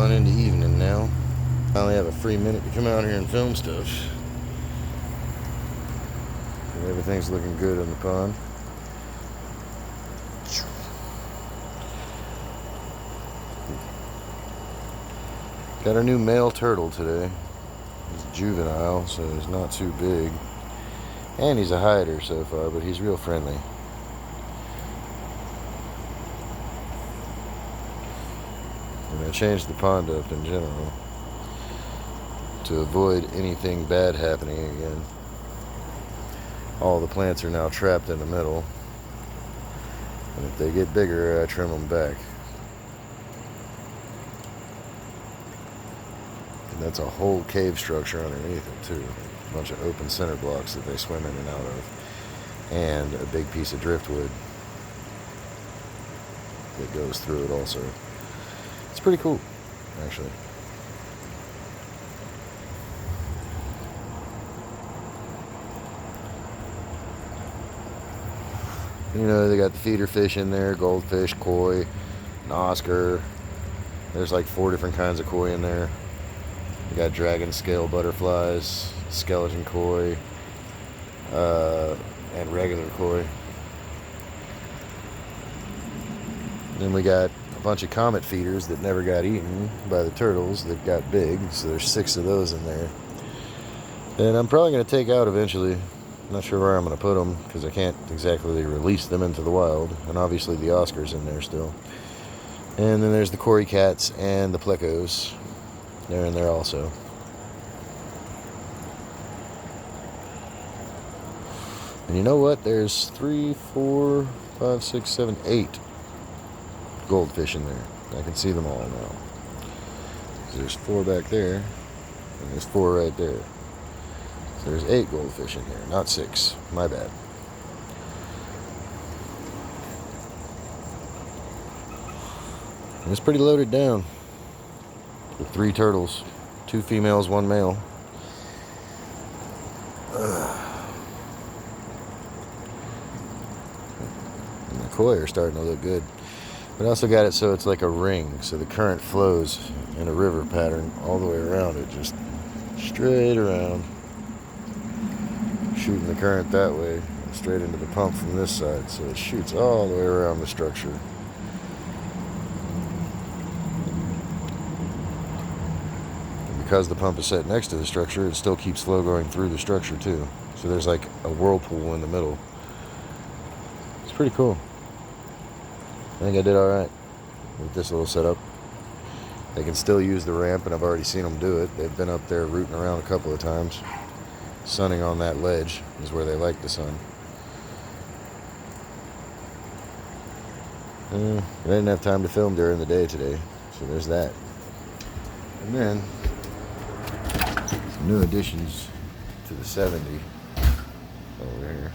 on into evening now. I only have a free minute to come out here and film stuff. And everything's looking good on the pond. Got a new male turtle today. He's juvenile, so he's not too big. And he's a hider so far, but he's real friendly. And I changed the pond up in general to avoid anything bad happening again. All the plants are now trapped in the middle. And if they get bigger, I trim them back. And that's a whole cave structure underneath it too. A bunch of open center blocks that they swim in and out of. And a big piece of driftwood that goes through it also. It's pretty cool, actually. You know, they got the feeder fish in there, goldfish, koi, an Oscar. There's like 4 different kinds of koi in there. We got dragon scale butterflies, skeleton koi, and regular koi. Then we got a bunch of comet feeders that never got eaten by the turtles that got big, so there's 6 of those in there. And I'm probably going to take out eventually. I'm not sure where I'm going to put them because I can't exactly release them into the wild. And obviously the Oscar's in there still. And then there's the Cory cats and the plecos. They're in there also. And you know what? There's 3, 4, 5, 6, 7, 8 goldfish in there. I can see them all now. So there's 4 back there. And there's 4 right there. So there's 8 goldfish in here, not 6. My bad. And it's pretty loaded down. With 3 turtles, 2 females, 1 male. And the koi are starting to look good. But I also got it so it's like a ring, so the current flows in a river pattern all the way around it, just straight around, shooting the current that way, and straight into the pump from this side, so it shoots all the way around the structure. Because the pump is set next to the structure, it still keeps flow going through the structure too. So there's like a whirlpool in the middle. It's pretty cool. I think I did alright with this little setup. They can still use the ramp, and I've already seen them do it. They've been up there rooting around a couple of times. Sunning on that ledge is where they like the sun. I didn't have time to film during the day today, so there's that. And then some new additions to the 70 over here.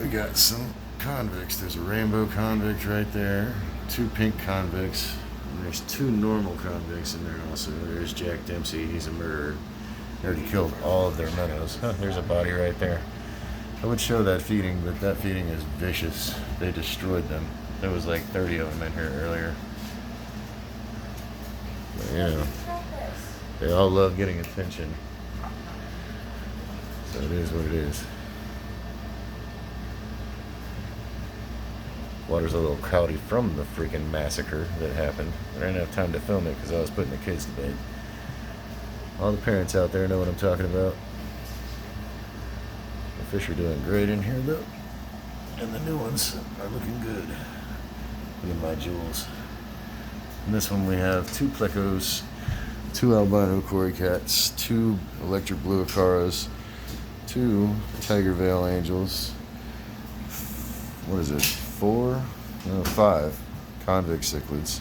We got some convicts. There's a rainbow convict right there, 2 pink convicts, and there's 2 normal convicts in there also. There's Jack Dempsey, he's a murderer. They already killed all of their minnows. There's a body right there. I would show that feeding, but that feeding is vicious. They destroyed them. There was like 30 of them in here earlier. But, you know, they all love getting attention. So it is what it is. Water's a little cloudy from the freaking massacre that happened. I didn't have time to film it because I was putting the kids to bed. All the parents out there know what I'm talking about. The fish are doing great in here though. And the new ones are looking good. Look at my jewels. In this one we have 2 plecos, 2 albino Cory cats, 2 electric blue acaras, 2 tiger veil angels. What is it? 4? No, 5 convict cichlids.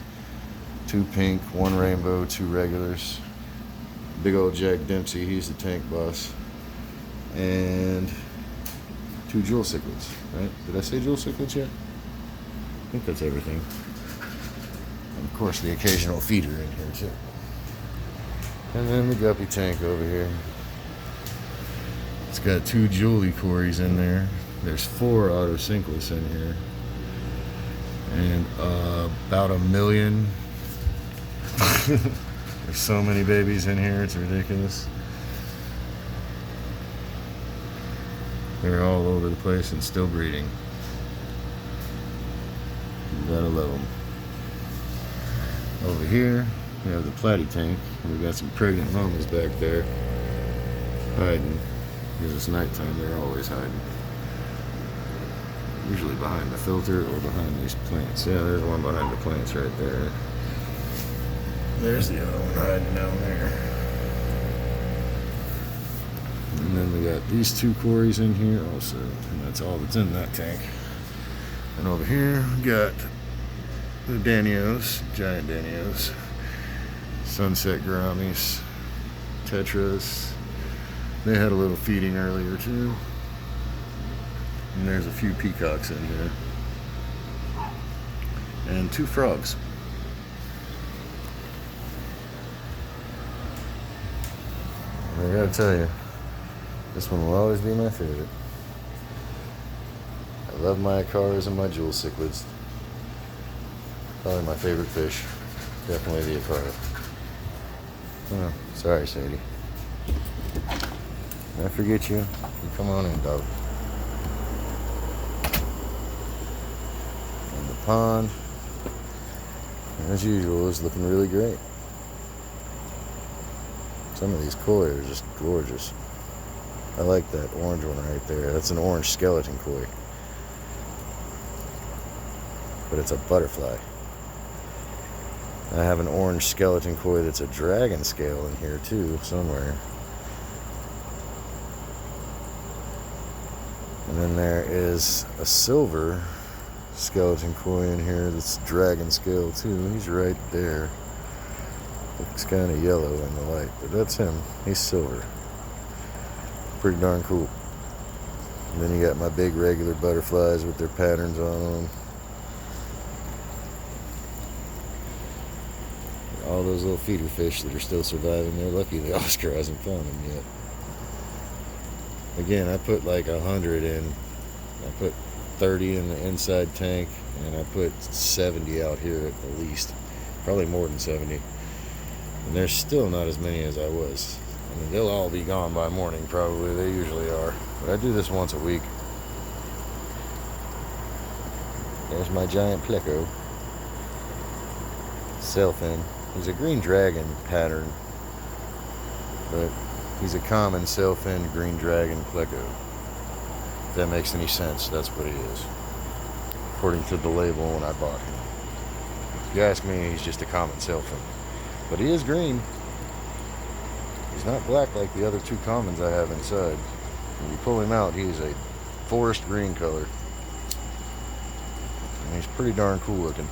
2 pink, 1 rainbow, 2 regulars. Big old Jack Dempsey, he's the tank boss. And 2 jewel cichlids, right? Did I say jewel cichlids yet? I think that's everything. And of course the occasional feeder in here too. And then the guppy tank over here. It's got 2 jewelly cories in there. There's 4 autocinclus in here. And about 1 million There's so many babies in here, it's ridiculous. They're all over the place and still breeding. You gotta love them. Over here, we have the platy tank. We've got some pregnant mamas back there hiding. Because it's nighttime, they're always hiding. Usually behind the filter or behind these plants. Yeah, there's one behind the plants right there. There's the other one hiding down there. And then we got these two Cories in here also. And that's all that's in that tank. And over here, we got the Danios, giant Danios, sunset gouramis, tetras. They had a little feeding earlier too. And there's a few peacocks in here. And two frogs. I gotta tell you, this one will always be my favorite. I love my Acaras and my jewel cichlids. Probably my favorite fish. Definitely the Acara. Oh, sorry, Sadie. I forget you. You come on in, dog. And the pond, as usual, is looking really great. Some of these koi are just gorgeous. I like that orange one right there. That's an orange skeleton koi. But it's a butterfly. I have an orange skeleton koi that's a dragon scale in here too, somewhere. And then there is a silver skeleton koi in here that's dragon scale too. He's right there. Looks kind of yellow in the light, but that's him. He's silver. Pretty darn cool. And then you got my big regular butterflies with their patterns on them. All those little feeder fish that are still surviving. They're lucky the Oscar hasn't found them yet. Again, I put like 100 in. I put 30 in the inside tank, and I put 70 out here at the least. Probably more than 70. And there's still not as many as I was. I mean, they'll all be gone by morning, probably. They usually are. But I do this once a week. There's my giant pleco. Sailfin. He's a green dragon pattern, but he's a common sailfin green dragon pleco. If that makes any sense, that's what he is, according to the label when I bought him. If you ask me, he's just a common sailfin, but he is green. He's not black like the other two commons I have inside. When you pull him out, he's a forest green color, and he's pretty darn cool looking.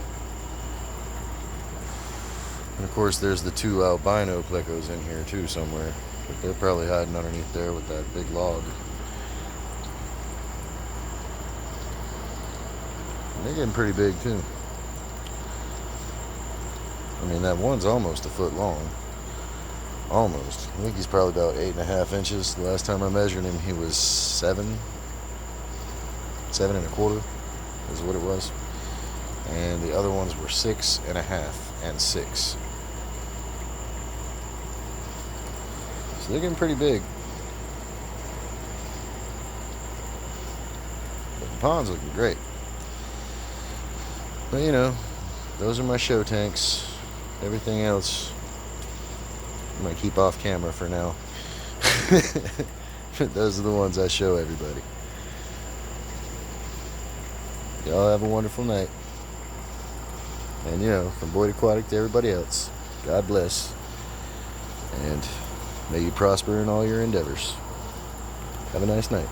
And of course there's the two albino plecos in here too somewhere. But they're probably hiding underneath there with that big log. And they're getting pretty big too. I mean, that one's almost a foot long. Almost. I think he's probably about 8.5 inches. The last time I measured him, he was 7 1/4 is what it was. And the other ones were 6.5 and 6. So they're getting pretty big. But the pond's looking great. But you know, those are my show tanks. Everything else I might keep off camera for now. Those are the ones I show everybody. Y'all have a wonderful night. And you know, from Boyd Aquatic to everybody else, God bless. And may you prosper in all your endeavors. Have a nice night.